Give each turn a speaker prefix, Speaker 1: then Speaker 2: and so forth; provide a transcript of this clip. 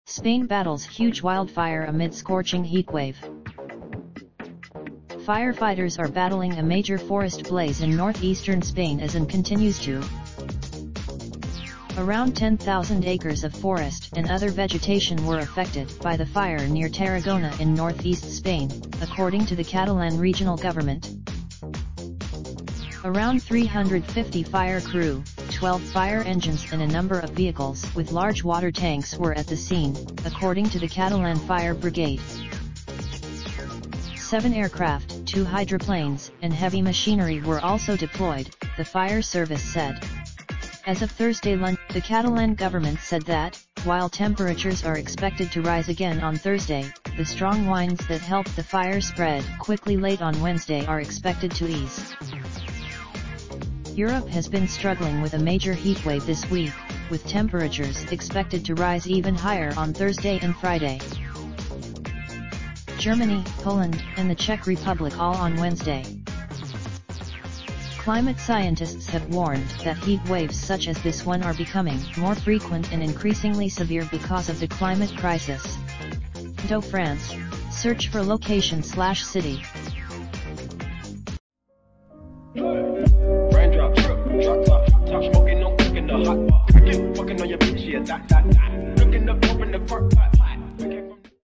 Speaker 1: Spain battles huge wildfire amid scorching heatwave. Firefighters are battling a major forest blaze in northeastern Spain as it continues to. Around 10,000 acres of forest and other vegetation were affected by the fire near Tarragona in northeast Spain, according to the Catalan regional government. Around 350 fire crew, 12 fire engines and a number of vehicles with large water tanks were at the scene, according to the Catalan Fire Brigade. 7 aircraft, 2 hydroplanes, and heavy machinery were also deployed, the fire service said. As of Thursday lunch, the Catalan government said that, while temperatures are expected to rise again on Thursday, the strong winds that helped the fire spread quickly late on Wednesday are expected to ease. Europe has been struggling with a major heatwave this week, with temperatures expected to rise even higher on Thursday and Friday. Germany, Poland, and the Czech Republic all on Wednesday. Climate scientists have warned that heat waves such as this one are becoming more frequent and increasingly severe because of the climate crisis. France, search for location/city.
Speaker 2: Raindrops, drop top smoking, no cooking the hot pot. Fucking on your bitch, yeah, that. Looking up, open the park,